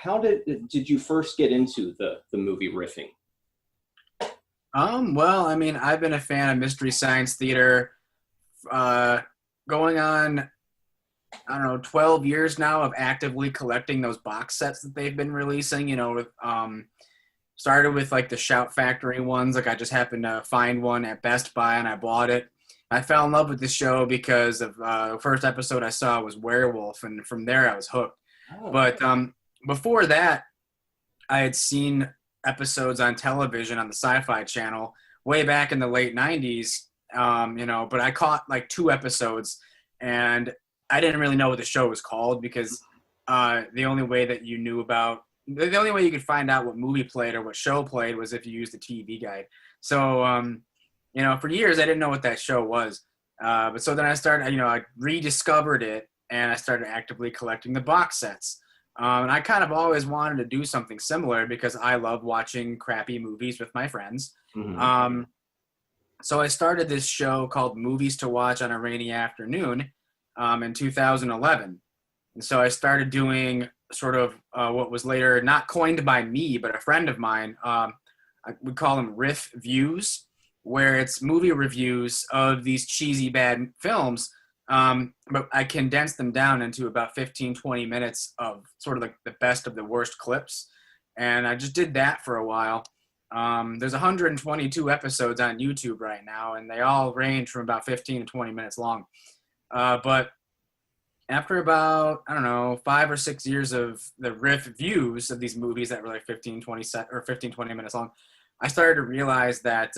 how did you first get into the movie riffing? Well, I mean, I've been a fan of Mystery Science Theater, going on, I don't know, 12 years now of actively collecting those box sets that they've been releasing, with, started with like the Shout Factory ones. Like I just happened to find one at Best Buy and I bought it. I fell in love with the show because of the first episode I saw was Werewolf, and from there I was hooked. Oh. But before that, I had seen episodes on television on the Sci-Fi Channel way back in the late 90s, but I caught like 2 episodes, and I didn't really know what the show was called because the only way that you knew about, the only way you could find out what movie played or what show played was if you used the TV guide. So, for years I didn't know what that show was. But so then I started, I rediscovered it and I started actively collecting the box sets. And I kind of always wanted to do something similar because I love watching crappy movies with my friends. Mm-hmm. So I started this show called Movies to Watch on a Rainy Afternoon in 2011. And so I started doing sort of what was later not coined by me, but a friend of mine. I would call them riff views, where it's movie reviews of these cheesy bad films. But I condensed them down into about 15, 20 minutes of sort of like the best of the worst clips. And I just did that for a while. There's 122 episodes on YouTube right now, and they all range from about 15 to 20 minutes long. But after about, 5 or 6 years of the riff views of these movies that were like 15, 20 minutes long, I started to realize that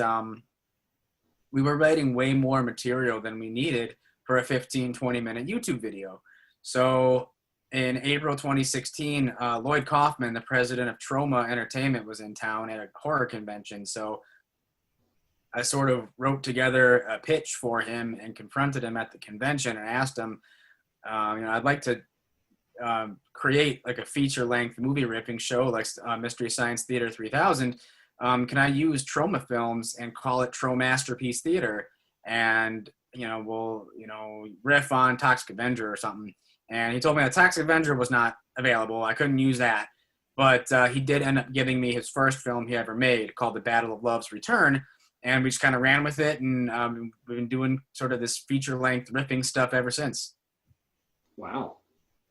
we were writing way more material than we needed for a 15, 20-minute YouTube video. So in April 2016, Lloyd Kaufman, the president of Troma Entertainment, was in town at a horror convention. So I sort of wrote together a pitch for him and confronted him at the convention and asked him, I'd like to create like a feature-length movie-riffing show like Mystery Science Theater 3000. Can I use Troma films and call it Roastmasterpiece Theatre? And, we'll, riff on Toxic Avenger or something. And he told me that Toxic Avenger was not available. I couldn't use that. But he did end up giving me his first film he ever made called The Battle of Love's Return. And we just kind of ran with it. And we've been doing sort of this feature-length riffing stuff ever since. Wow.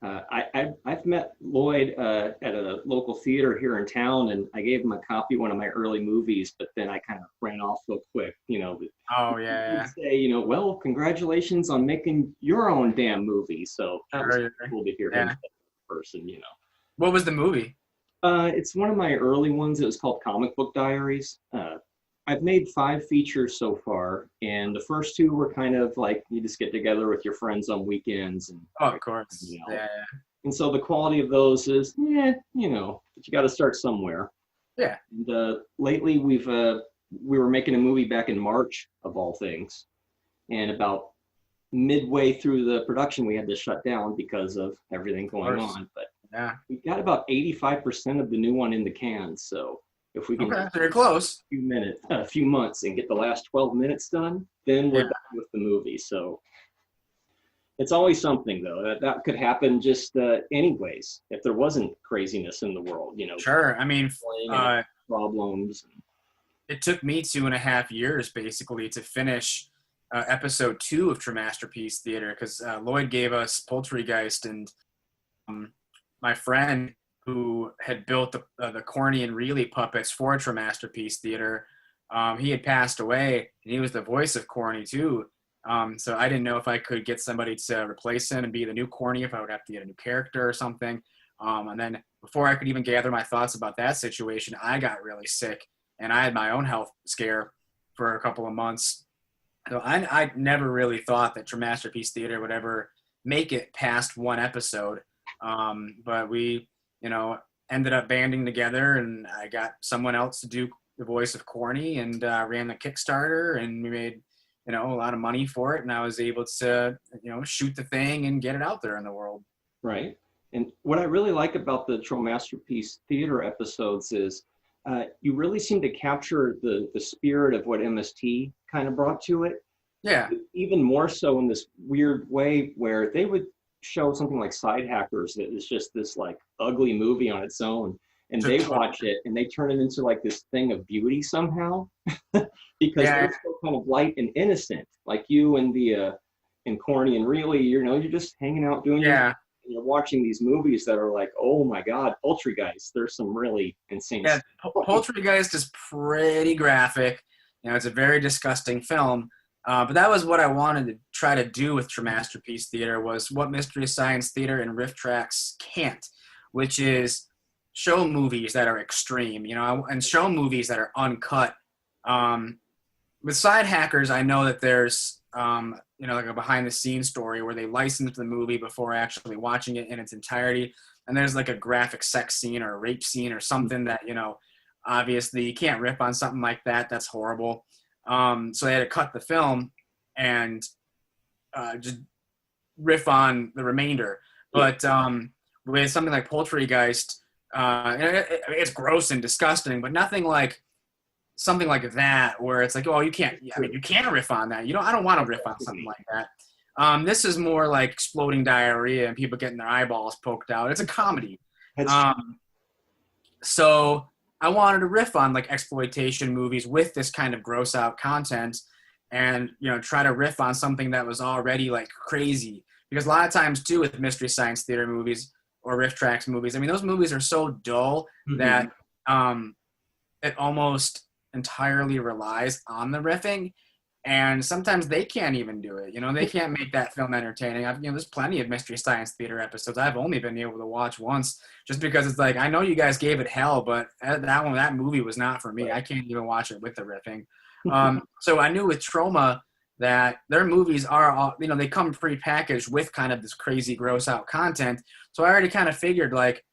I've met Lloyd at a local theater here in town, and I gave him a copy of one of my early movies, but then I kind of ran off so quick, Oh, yeah. Say, well, congratulations on making your own damn movie. So that was cool to hear him in person, What was the movie? It's one of my early ones. It was called Comic Book Diaries. I've made 5 features so far, and the first 2 were kind of like you just get together with your friends on weekends. And of course. Yeah. And so the quality of those is, but you got to start somewhere. Yeah. And lately we were making a movie back in March, of all things, and about midway through the production we had to shut down because of everything going on. But yeah, we got about 85% of the new one in the can, so. If we can so you're close. A few months and get the last 12 minutes done, then we're done with the movie. So it's always something, though. That could happen just anyways, if there wasn't craziness in the world, Sure. I mean, problems. It took me 2.5 years, basically, to finish episode 2 of Roastmasterpiece Theatre, because Lloyd gave us Poultrygeist, and my friend who had built the Corny and Reilly puppets for Roastmasterpiece Theatre, he had passed away, and he was the voice of Corny too. So I didn't know if I could get somebody to replace him and be the new Corny, if I would have to get a new character or something. And then before I could even gather my thoughts about that situation, I got really sick, and I had my own health scare for a couple of months. So I never really thought that Roastmasterpiece Theatre would ever make it past 1 episode. But we ended up banding together, and I got someone else to do the voice of Corny, and ran the Kickstarter, and we made, a lot of money for it. And I was able to, shoot the thing and get it out there in the world. Right. And what I really like about the Roastmasterpiece Theatre episodes is you really seem to capture the spirit of what MST kind of brought to it. Yeah. Even more so in this weird way where they would show something like Side Hackers that is just this like ugly movie on its own, and they watch it and they turn it into like this thing of beauty somehow, because they're so kind of light and innocent, like you and the and Corny and really, you know, you're just hanging out doing and you're watching these movies that are like, oh my God, Poultrygeist. There's some really insane stuff. Poultrygeist is pretty graphic. You know, it's a very disgusting film. But that was what I wanted to try to do with Roastmasterpiece Theatre, was what Mystery Science Theater and Riff Tracks can't, which is show movies that are extreme, you know, and show movies that are uncut. With Side Hackers, I know that there's, you know, like a behind-the-scenes story where they license the movie before actually watching it in its entirety, and there's like a graphic sex scene or a rape scene or something that, you know, obviously you can't rip on something like that. That's horrible. So they had to cut the film and just riff on the remainder. But with something like Poultrygeist, it's gross and disgusting, but nothing like something like that where it's like, oh, you can't. I mean, you can riff on that. I don't want to riff on something like that. This is more like exploding diarrhea and people getting their eyeballs poked out. It's a comedy. So I wanted to riff on like exploitation movies with this kind of gross out content, and, you know, try to riff on something that was already like crazy. Because a lot of times too with Mystery Science Theater movies or Riff Tracks movies, I mean, those movies are so dull that it almost entirely relies on the riffing, and sometimes they can't even do it. You know, they can't make that film entertaining. You know, there's plenty of Mystery Science Theater episodes I've only been able to watch once, just because it's like, I know you guys gave it hell, but that movie was not for me. I can't even watch it with the riffing. So I knew with Troma that their movies are all, you know, they come pre-packaged with kind of this crazy gross out content. So I already kind of figured like,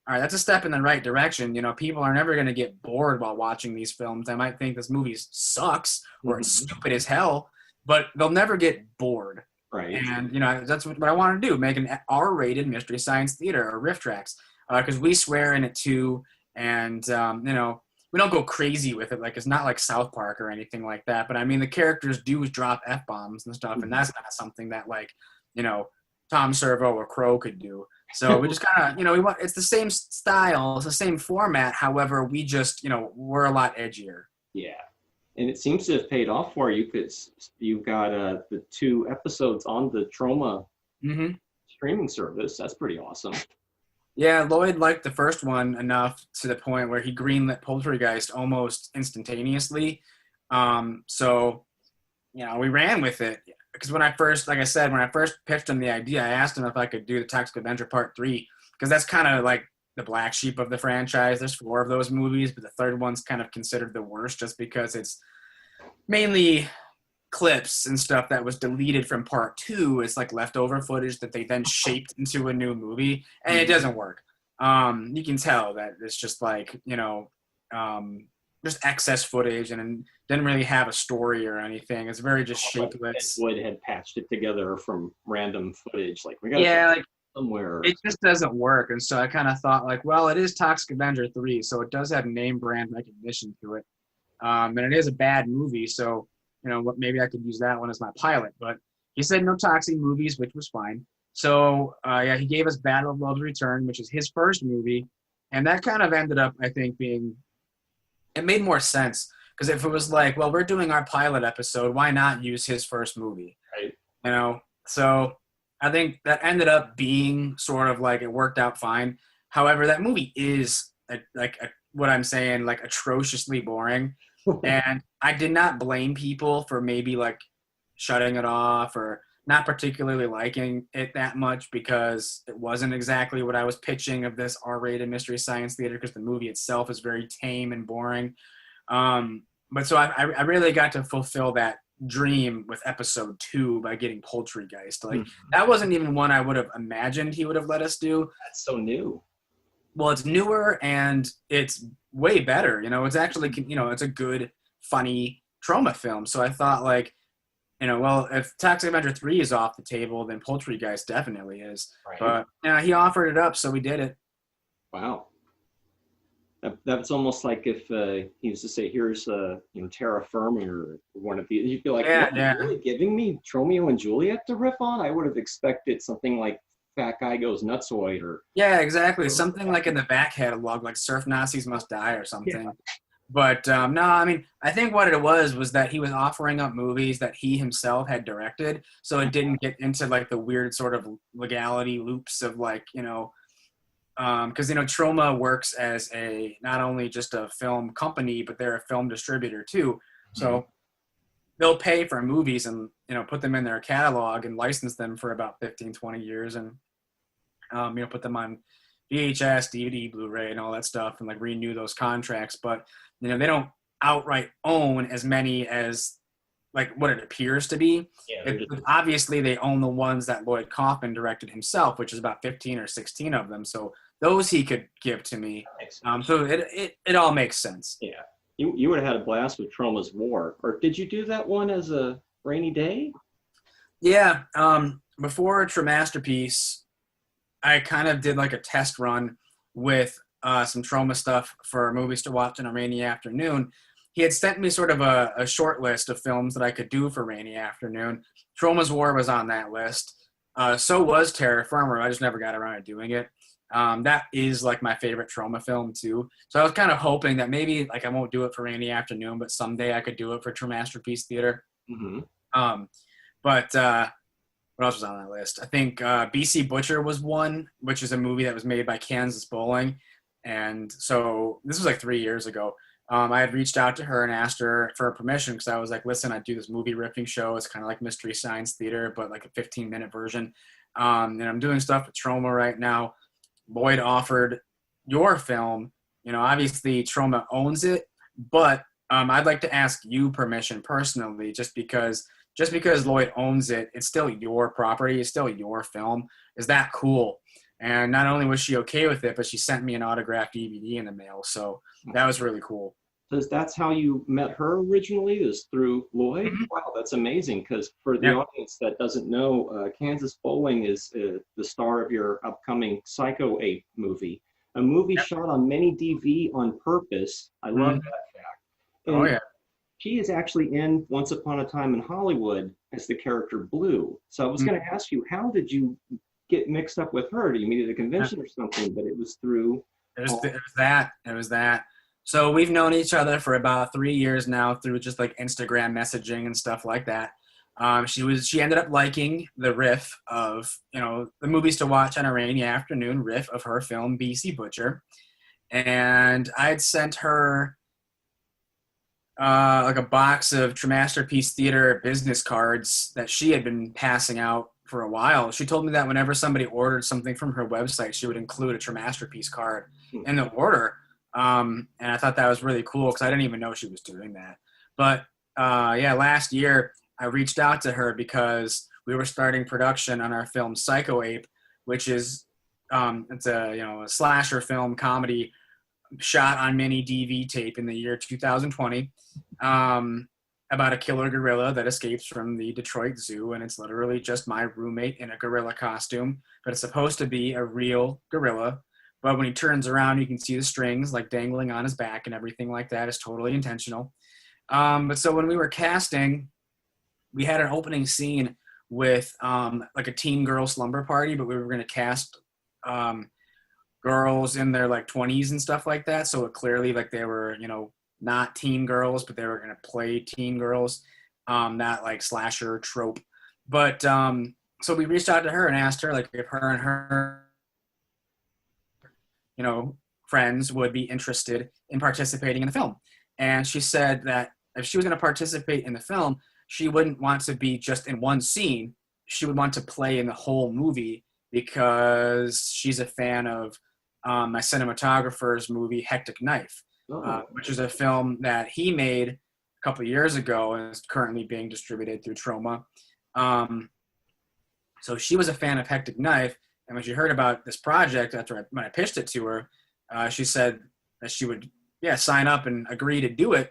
all right, that's a step in the right direction. You know, people are never going to get bored while watching these films. They might think this movie sucks or it's stupid as hell, but they'll never get bored. Right. And, you know, that's what I want to do, make an R-rated Mystery Science Theater or Riff Tracks, because we swear in it too. And, you know, we don't go crazy with it. Like, it's not like South Park or anything like that. But, I mean, the characters do drop F-bombs and stuff, and that's not something that, like, you know, Tom Servo or Crow could do. So we just kind of, you know, it's the same style, it's the same format. However, we just, you know, we're a lot edgier. Yeah. And it seems to have paid off for you, because you've got the 2 episodes on the Troma streaming service. That's pretty awesome. Yeah, Lloyd liked the first one enough to the point where he greenlit Poultrygeist almost instantaneously. So, you know, we ran with it. Because when I first pitched him the idea, I asked him if I could do the Toxic Avenger Part 3, because that's kind of like the black sheep of the franchise. There's 4 of those movies, but the third one's kind of considered the worst just because it's mainly clips and stuff that was deleted from Part 2. It's like leftover footage that they then shaped into a new movie, and it doesn't work. You can tell that it's just like, you know, just excess footage, and didn't really have a story or anything. It's very just shapeless. Wood had patched it together from random footage. Like, we got somewhere. It just doesn't work. And so I kind of thought, like, well, it is Toxic Avenger 3, so it does have name brand recognition to it. And it is a bad movie, so, you know, maybe I could use that one as my pilot. But he said no Toxic movies, which was fine. So, yeah, he gave us Battle of Love's Return, which is his first movie. And that kind of ended up, I think, it made more sense. Because if it was like, well, we're doing our pilot episode, why not use his first movie? Right. You know? So I think that ended up being sort of like, it worked out fine. However, that movie is, what I'm saying, like, atrociously boring. And I did not blame people for maybe, like, shutting it off or not particularly liking it that much, because it wasn't exactly what I was pitching of this R-rated Mystery Science Theater, because the movie itself is very tame and boring. But so I really got to fulfill that dream with episode 2 by getting Poultrygeist. Like, that wasn't even one I would have imagined he would have let us do. That's so new. Well, it's newer and it's way better. You know, it's actually, you know, it's a good, funny Troma film. So I thought, like, you know, well, if Toxic Avenger 3 is off the table, then Poultrygeist definitely is. Right. But, you know, he offered it up, so we did it. Wow. That's almost like if he was to say, here's, you know, Terra Firma or one of these. You'd be like, yeah. Really giving me Romeo and Juliet to riff on? I would have expected something like fat guy goes nutsoid or. Yeah, exactly. Something like in the back catalog, like Surf Nazis Must Die or something. Yeah. But no, I mean, I think what it was that he was offering up movies that he himself had directed, so it didn't get into like the weird sort of legality loops of like, because Troma works as not only just a film company, but they're a film distributor too. So they'll pay for movies and put them in their catalog and license them for about 15, 20 years, and put them on VHS, DVD, Blu-ray, and all that stuff, and like renew those contracts. But they don't outright own as many as like what it appears to be. Yeah, obviously, they own the ones that Lloyd Kaufman directed himself, which is about 15 or 16 of them. So those he could give to me. So it all makes sense. Yeah, you would have had a blast with Troma's War. Or did you do that one as a rainy day? Yeah, before Masterpiece, I kind of did like a test run with some Troma stuff for movies to watch on a rainy afternoon. He had sent me sort of a short list of films that I could do for rainy afternoon. Troma's War was on that list. So was Terror Firmer. I just never got around to doing it. That is like my favorite Troma film too. So I was kind of hoping that maybe like I won't do it for rainy afternoon, but someday I could do it for Masterpiece Theater. Mm-hmm. But what else was on that list? I think BC Butcher was one, which is a movie that was made by Kansas Bowling. And so this was like 3 years ago. I had reached out to her and asked her for permission because I was like, listen, I do this movie-riffing show. It's kind of like Mystery Science Theater, but like a 15-minute version. And I'm doing stuff with Troma right now. Lloyd offered your film. Obviously Troma owns it, but I'd like to ask you permission personally, just because Lloyd owns it, it's still your property. It's still your film. Is that cool? And not only was she okay with it, but she sent me an autographed DVD in the mail. So that was really cool. So that's how you met her originally, is through Lloyd? Mm-hmm. Wow, that's amazing. Because for the audience that doesn't know, Kansas Bowling is the star of your upcoming Psycho Ape movie, a movie shot on mini DV on purpose. I love that fact. And she is actually in Once Upon a Time in Hollywood as the character Blue. So I was going to ask you, how did you get mixed up with her? Did you meet at a convention or something? But it was through... It was that. So we've known each other for about 3 years now through just like Instagram messaging and stuff like that. She ended up liking the riff of, the movies to watch on a rainy afternoon riff of her film BC Butcher. And I'd sent her like a box of Masterpiece Theater business cards that she had been passing out for a while. She told me that whenever somebody ordered something from her website, she would include a Masterpiece card in the order. And I thought that was really cool because I didn't even know she was doing that. But last year I reached out to her because we were starting production on our film Psycho Ape, which is it's a slasher film comedy shot on mini DV tape in the year 2020. About a killer gorilla that escapes from the Detroit Zoo, and it's literally just my roommate in a gorilla costume, but it's supposed to be a real gorilla. But when he turns around, you can see the strings like dangling on his back and everything like that is totally intentional. But so when we were casting, we had an opening scene with like a teen girl slumber party, but we were going to cast girls in their like 20s and stuff like that. So it clearly like they were, not teen girls, but they were going to play teen girls, that like slasher trope. But so we reached out to her and asked her like if her and her friends would be interested in participating in the film. And she said that if she was going to participate in the film, she wouldn't want to be just in one scene. She would want to play in the whole movie because she's a fan of my cinematographer's movie Hectic Knife. Which is a film that he made a couple of years ago and is currently being distributed through Troma. So she was a fan of Hectic Knife, and when she heard about this project when I pitched it to her, she said that she would sign up and agree to do it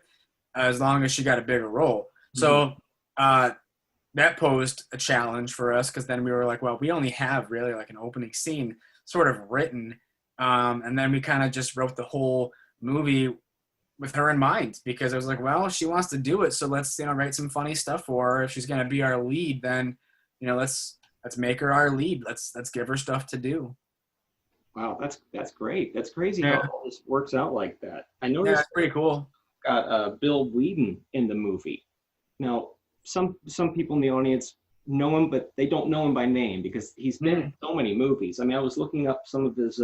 as long as she got a bigger role. So that posed a challenge for us because then we were like, well, we only have really like an opening scene sort of written, and then we kind of just wrote the whole movie with her in mind because I was like, well, she wants to do it, so let's write some funny stuff for her. If she's going to be our lead, then let's let's make her our lead. Let's give her stuff to do. Wow, that's great. That's crazy Yeah. how all this works out like that. I Yeah, noticed that's pretty cool. got Bill Whedon in the movie. Now, some people in the audience know him, but they don't know him by name because he's been in so many movies. I mean, I was looking up some of his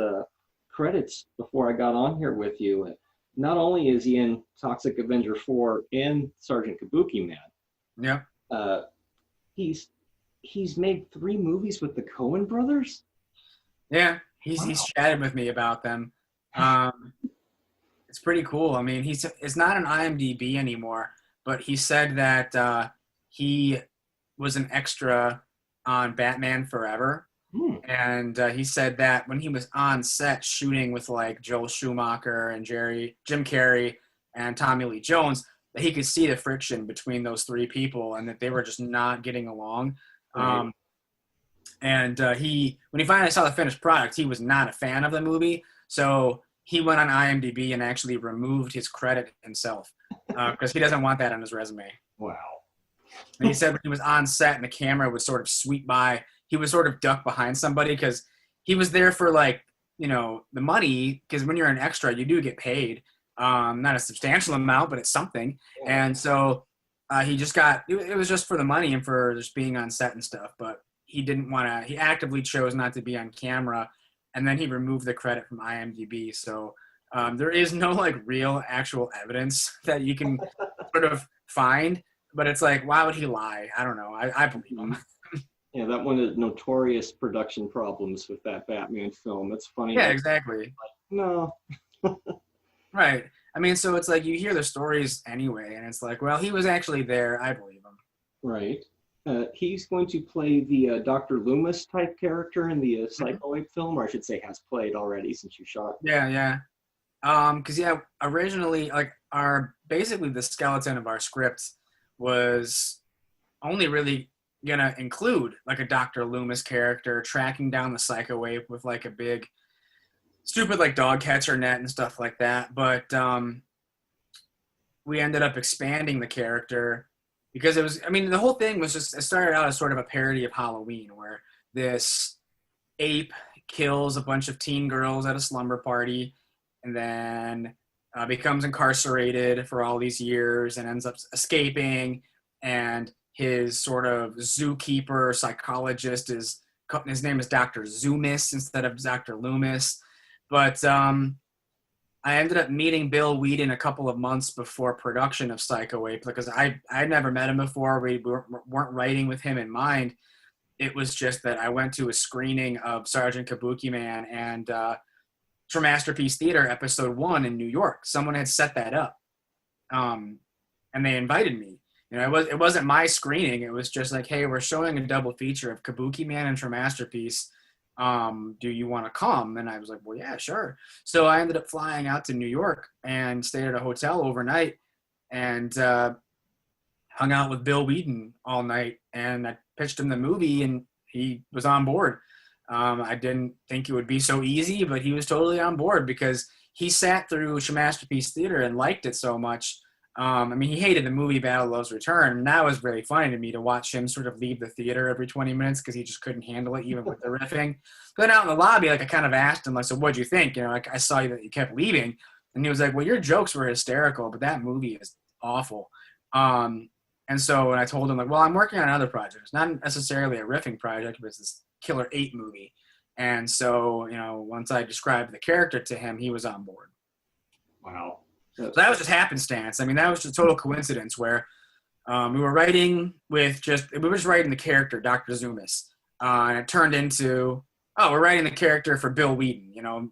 credits before I got on here with you. And not only is he in Toxic Avenger 4 and Sergeant Kabuki Man, Yeah. He's made 3 movies with the Coen brothers. Yeah, he's chatted with me about them. It's pretty cool. I mean, it's not an IMDb anymore, but he said that he was an extra on Batman Forever. And he said that when he was on set shooting with like Joel Schumacher and Jim Carrey and Tommy Lee Jones, that he could see the friction between those 3 people and that they were just not getting along. Right. And when he finally saw the finished product, he was not a fan of the movie. So he went on IMDb and actually removed his credit himself because he doesn't want that on his resume. Wow. And he said when he was on set and the camera would sort of sweep by, he would sort of duck behind somebody because he was there for like, the money, because when you're an extra, you do get paid. Not a substantial amount, but it's something. Yeah. And so he just it was just for the money and for just being on set and stuff. But he actively chose not to be on camera. And then he removed the credit from IMDb. So there is no like real actual evidence that you can sort of find. But it's like, why would he lie? I don't know. I believe him. Yeah, that one is notorious production problems with that Batman film. It's funny. Yeah, exactly. Like, no. Right. I mean, so it's like you hear the stories anyway, and it's like, well, he was actually there. I believe him. Right. He's going to play the Dr. Loomis type character in the Psycho Ape film, or I should say has played already since you shot. Yeah. Because originally, like basically the skeleton of our script was only really gonna include like a Dr. Loomis character tracking down the Psycho Ape with like a big stupid like dog catcher net and stuff like that. But we ended up expanding the character because the whole thing was just, it started out as sort of a parody of Halloween where this ape kills a bunch of teen girls at a slumber party and then becomes incarcerated for all these years and ends up escaping, and his sort of zookeeper psychologist his name is Dr. Zoomis instead of Dr. Loomis. But I ended up meeting Bill Whedon a couple of months before production of Psycho Ape because I'd never met him before. We weren't writing with him in mind. It was just that I went to a screening of Sergeant Kabuki Man and Roastmasterpiece Theatre episode 1 in New York. Someone had set that up, and they invited me. It wasn't my screening. It was just like, hey, we're showing a double feature of Kabuki Man and Roastmasterpiece. Do you want to come? And I was like, well, yeah, sure. So I ended up flying out to New York and stayed at a hotel overnight and hung out with Bill Whedon all night. And I pitched him the movie and he was on board. I didn't think it would be so easy, but he was totally on board because he sat through Roastmasterpiece Theatre and liked it so much. He hated the movie Battle Loves Return, and that was really funny to me to watch him sort of leave the theater every 20 minutes because he just couldn't handle it, even with the riffing. But then out in the lobby, I kind of asked him, so what'd you think? I saw you that you kept leaving. And he was like, well, your jokes were hysterical, but that movie is awful. And so when I told him, well, I'm working on other projects, not necessarily a riffing project, but it's this Killer 8 movie. And so, once I described the character to him, he was on board. Wow. So that was just happenstance. That was just total coincidence where we were writing the character, Dr. Zoomis. And it turned into, we're writing the character for Bill Whedon.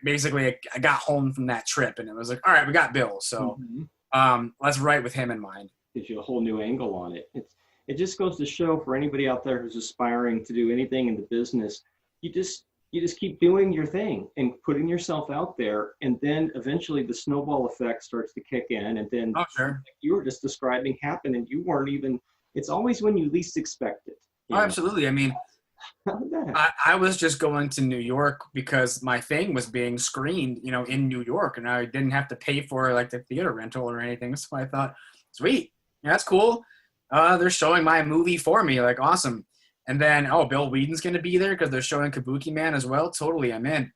Basically I got home from that trip and it was like, all right, we got Bill. So let's write with him in mind. Gives you a whole new angle on it. It just goes to show for anybody out there who's aspiring to do anything in the business, you just keep doing your thing and putting yourself out there, and then eventually the snowball effect starts to kick in, and then sure. Like you were just describing happen, and you weren't even. It's always when you least expect it. Absolutely. How did that happen? I was just going to New York because my thing was being screened, in New York, and I didn't have to pay for like the theater rental or anything. So I thought, sweet, that's cool. They're showing my movie for me, awesome. And then, oh, Bill Whedon's going to be there because they're showing Kabuki Man as well. Totally, I'm in.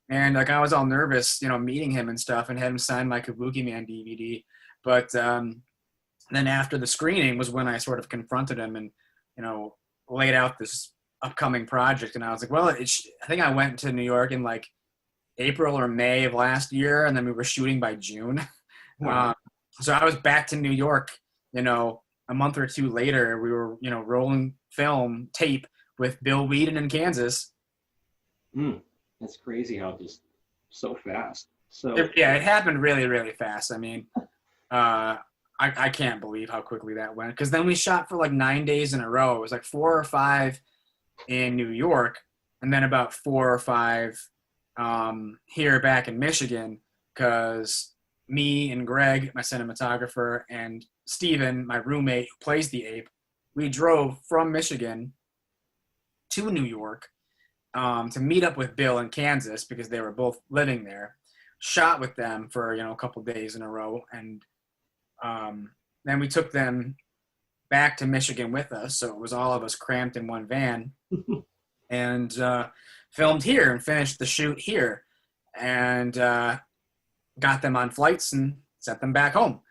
And like I was all nervous, meeting him and stuff, and had him sign my Kabuki Man DVD. But then after the screening was when I sort of confronted him and, laid out this upcoming project. And I was like, well, I think I went to New York in like April or May of last year, and then we were shooting by June. Wow. So I was back to New York, a month or two later. We were, rolling film tape with Bill Whedon in Kansas. That's crazy how just so fast. So It happened really, really fast. I mean, I can't believe how quickly that went. Because then we shot for like 9 days in a row. It was like 4 or 5 in New York, and then about 4 or 5 here back in Michigan. Because me and Greg, my cinematographer, and Steven, my roommate who plays the ape, we drove from Michigan to New York to meet up with Bill in Kansas because they were both living there. Shot with them for a couple days in a row, and then we took them back to Michigan with us. So it was all of us cramped in one van, and filmed here and finished the shoot here, and got them on flights and sent them back home.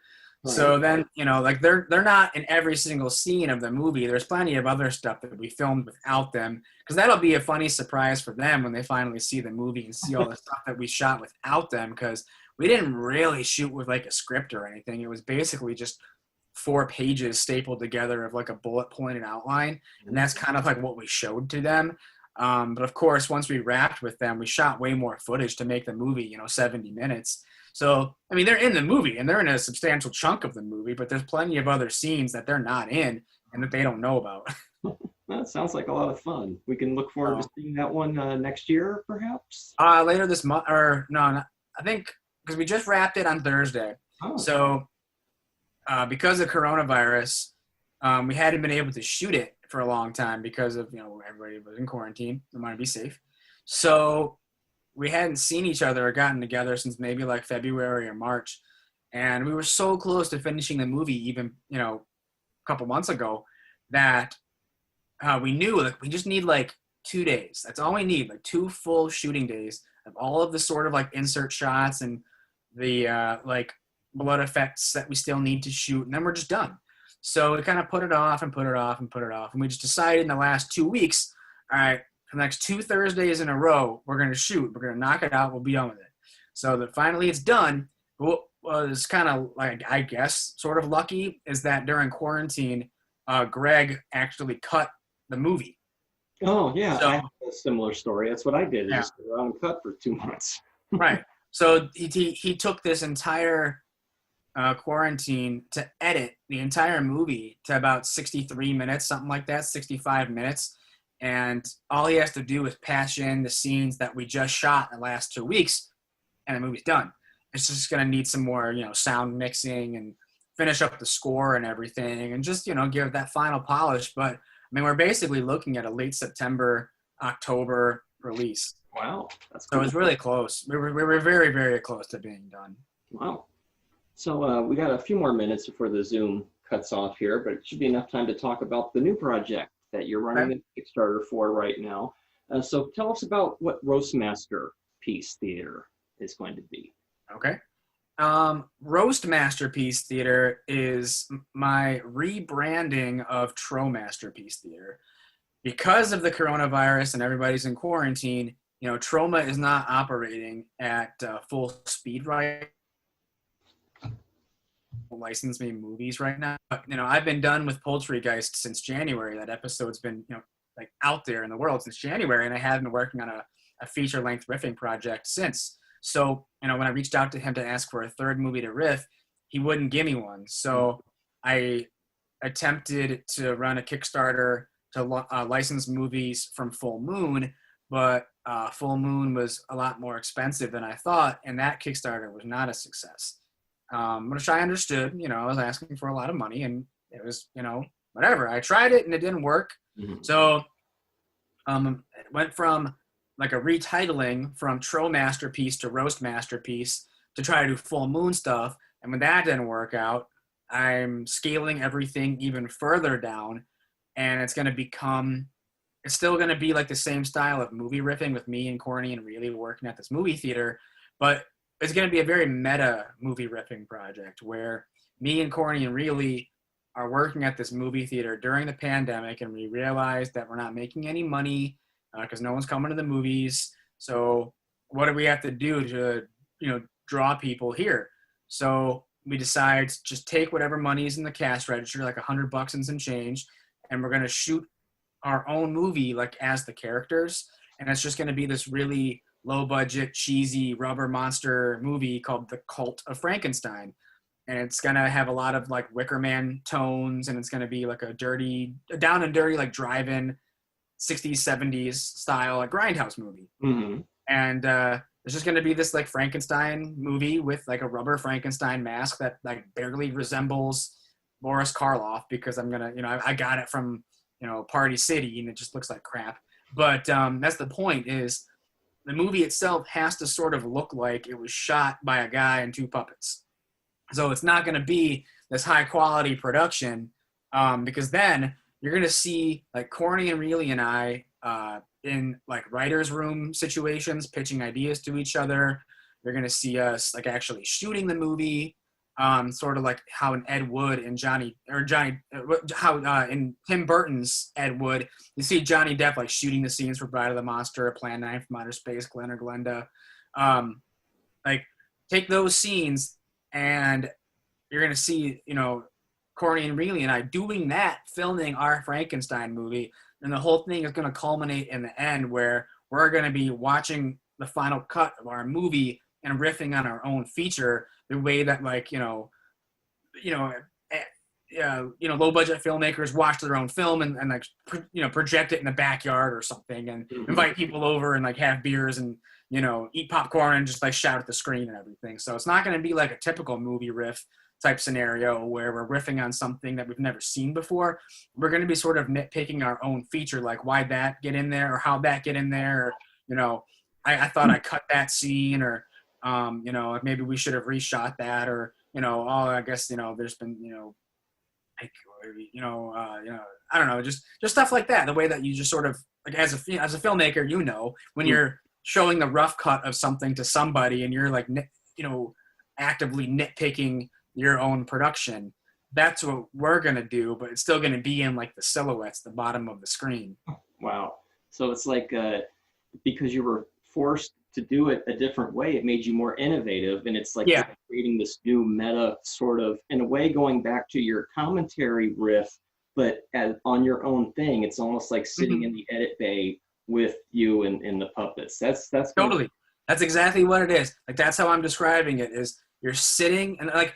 Right. So then, like they're not in every single scene of the movie. There's plenty of other stuff that we filmed without them, because that'll be a funny surprise for them when they finally see the movie and see all the stuff that we shot without them, because we didn't really shoot with like a script or anything. It was basically just 4 pages stapled together of like a bullet pointed outline, and that's kind of like what we showed to them. But of course, once we wrapped with them, we shot way more footage to make the movie, 70 minutes. So, I mean, they're in the movie, and they're in a substantial chunk of the movie, but there's plenty of other scenes that they're not in and that they don't know about. That sounds like a lot of fun. We can look forward to seeing that one next year, perhaps? Later this month, or no, I think, because we just wrapped it on Thursday. Oh. So, because of coronavirus, we hadn't been able to shoot it for a long time because of, everybody was in quarantine. We wanted to be safe. So we hadn't seen each other or gotten together since maybe like February or March. And we were so close to finishing the movie even, a couple months ago, that we knew like we just need like 2 days. That's all we need, like 2 full shooting days of all of the sort of like insert shots and the like blood effects that we still need to shoot. And then we're just done. So we kind of put it off and put it off and put it off. And we just decided in the last 2 weeks, all right, for the next 2 Thursdays in a row, we're going to shoot. We're going to knock it out. We'll be done with it. So that finally it's done. What was kind of like, I guess, sort of lucky is that during quarantine, Greg actually cut the movie. Oh, yeah. So, I have a similar story. That's what I did. Yeah. Just go around and cut for 2 months. Right. So he took this entire quarantine to edit the entire movie to about 63 minutes, something like that, 65 minutes. And all he has to do is patch in the scenes that we just shot in the last 2 weeks, and the movie's done. It's just going to need some more, sound mixing and finish up the score and everything, and just, give it that final polish. But, I mean, we're basically looking at a late September, October release. Wow. That's cool. So it was really close. We were very, very close to being done. Wow. So we got a few more minutes before the Zoom cuts off here, but it should be enough time to talk about the new project that you're running the Kickstarter for right now. So tell us about what Roastmasterpiece Theatre is going to be. Okay. Roastmasterpiece Theatre is my rebranding of Trollmasterpiece Theatre. Because of the coronavirus and everybody's in quarantine, Troma is not operating at full speed right. License me movies right now. I've been done with Poultrygeist since January. That episode's been, like out there in the world since January, and I haven't been working on a feature-length riffing project since. So, when I reached out to him to ask for a third movie to riff, he wouldn't give me one. So I attempted to run a Kickstarter to license movies from Full Moon, but Full Moon was a lot more expensive than I thought, and that Kickstarter was not a success. Which I understood, I was asking for a lot of money, and it was, whatever. I tried it and it didn't work. Mm-hmm. So it went from like a retitling from Trollmasterpiece to Roastmasterpiece to try to do Full Moon stuff. And when that didn't work out, I'm scaling everything even further down, and it's going to become it's still going to be like the same style of movie riffing with me and Corny and really working at this movie theater, but it's going to be a very meta movie riffing project where me and Corny and really are working at this movie theater during the pandemic, and we realized that we're not making any money because no one's coming to the movies. So what do we have to do to, draw people here? So we decide to just take whatever money is in the cash register, like $100 and some change, and we're going to shoot our own movie like as the characters. And it's just going to be this really low budget, cheesy rubber monster movie called The Cult of Frankenstein. And it's going to have a lot of like Wicker Man tones, and it's going to be like a down and dirty, like drive-in 60s, 70s style, like Grindhouse movie. Mm-hmm. And it's just going to be this like Frankenstein movie with like a rubber Frankenstein mask that like barely resembles Boris Karloff, because I'm going to, I got it from, Party City, and it just looks like crap. But that's the point, is the movie itself has to sort of look like it was shot by a guy and two puppets. So it's not going to be this high quality production, because then you're going to see like Corny and Reilly and I in like writer's room situations, pitching ideas to each other. You're going to see us like actually shooting the movie, sort of like how in Ed Wood and in Tim Burton's Ed Wood, you see Johnny Depp like shooting the scenes for Bride of the Monster, Plan 9 from Outer Space, Glenn or Glenda. Like take those scenes, and you're going to see, Corny and Reilly and I doing that, filming our Frankenstein movie. And the whole thing is going to culminate in the end where we're going to be watching the final cut of our movie and riffing on our own feature the way that like, low budget filmmakers watch their own film and like, project it in the backyard or something, and invite people over and like have beers and, eat popcorn and just like shout at the screen and everything. So it's not going to be like a typical movie riff type scenario where we're riffing on something that we've never seen before. We're going to be sort of nitpicking our own feature, like why'd that get in there, or how'd that get in there, or, I thought I cut that scene, or, maybe we should have reshot that, or, I guess, there's been, I don't know, just stuff like that. The way that you just sort of like as a filmmaker, when you're showing the rough cut of something to somebody and you're like, actively nitpicking your own production. That's what we're going to do, but it's still going to be in like the silhouettes, the bottom of the screen. Wow. So it's like, because you were forced to do it a different way, it made you more innovative. And it's like creating this new meta sort of, in a way, going back to your commentary riff, but on your own thing. It's almost like sitting in the edit bay with you and the puppets. That's totally. That's exactly what it is. Like, that's how I'm describing it, is you're sitting, and like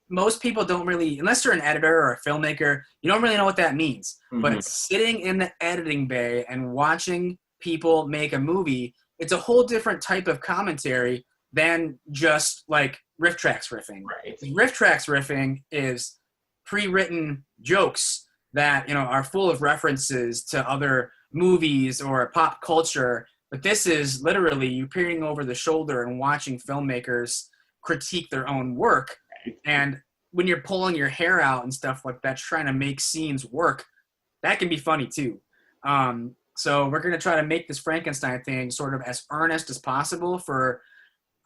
most people don't really, unless you're an editor or a filmmaker, you don't really know what that means. But it's sitting in the editing bay and watching people make a movie. It's a whole different type of commentary than just like riff tracks riffing. Right. Riff tracks riffing is pre-written jokes that, are full of references to other movies or pop culture. But this is literally you peering over the shoulder and watching filmmakers critique their own work. And when you're pulling your hair out and stuff like that, trying to make scenes work, that can be funny too. So we're going to try to make this Frankenstein thing sort of as earnest as possible for,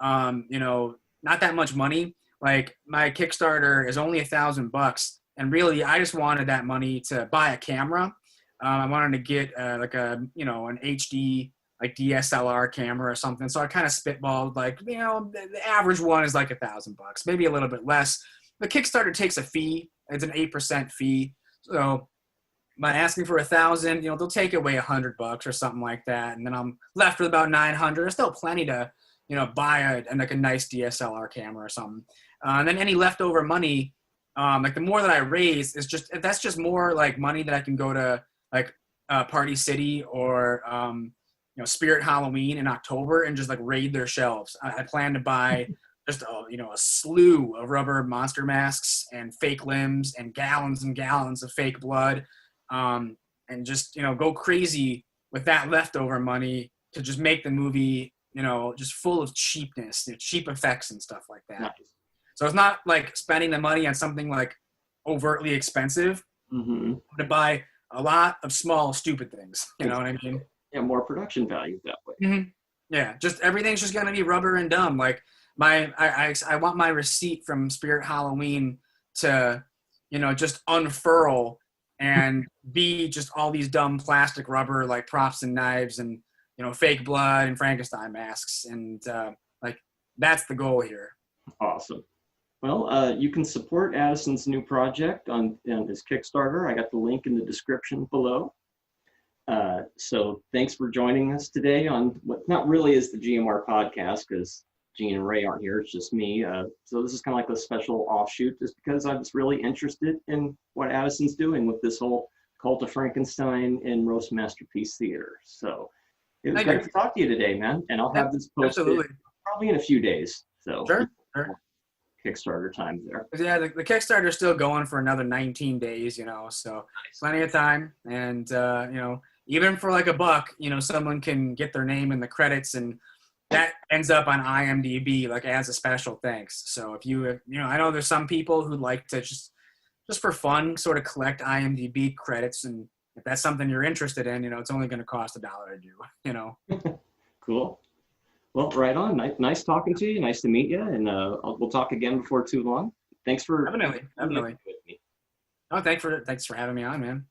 not that much money. Like, my Kickstarter is only $1,000, and really I just wanted that money to buy a camera. I wanted to get an HD like DSLR camera or something. So I kind of spitballed like, the average one is like $1,000, maybe a little bit less. The Kickstarter takes a fee. It's an 8% fee. So by asking for $1,000, they'll take away $100 or something like that. And then I'm left with about $900. There's still plenty to, buy a nice DSLR camera or something. And then any leftover money, like the more that I raise that's just more like money that I can go to like Party City or, Spirit Halloween in October and just like raid their shelves. I plan to buy just a slew of rubber monster masks and fake limbs and gallons of fake blood, and just go crazy with that leftover money to just make the movie just full of cheapness, cheap effects and stuff like that. Nice. So it's not like spending the money on something like overtly expensive. To buy a lot of small, stupid things. You know what I mean? Yeah, more production value that way. Mm-hmm. Yeah, just everything's just gonna be rubber and dumb. Like I want my receipt from Spirit Halloween to, just unfurl and be just all these dumb plastic rubber like props and knives and fake blood and Frankenstein masks, and like that's the goal here. Awesome. Well, you can support Addison's new project on his Kickstarter. I got the link in the description below. So thanks for joining us today on what not really is the GMR podcast, because Gene and Ray aren't here. It's just me. So this is kind of like a special offshoot, just because I was really interested in what Addison's doing with this whole Cult of Frankenstein and Roastmasterpiece Theatre. So it was great to talk to you today, man. And I'll have this posted probably in a few days. So sure. Kickstarter time there. Yeah, the Kickstarter is still going for another 19 days, so nice. Plenty of time. And, even for like $1, someone can get their name in the credits, and that ends up on IMDb, like as a special thanks. So if I know there's some people who like to just for fun, sort of collect IMDb credits. And if that's something you're interested in, it's only going to cost $1 to do, Cool. Well, right on. Nice talking to you. Nice to meet you. And we'll talk again before too long. Thanks for definitely. with me. Oh, thanks for having me on, man.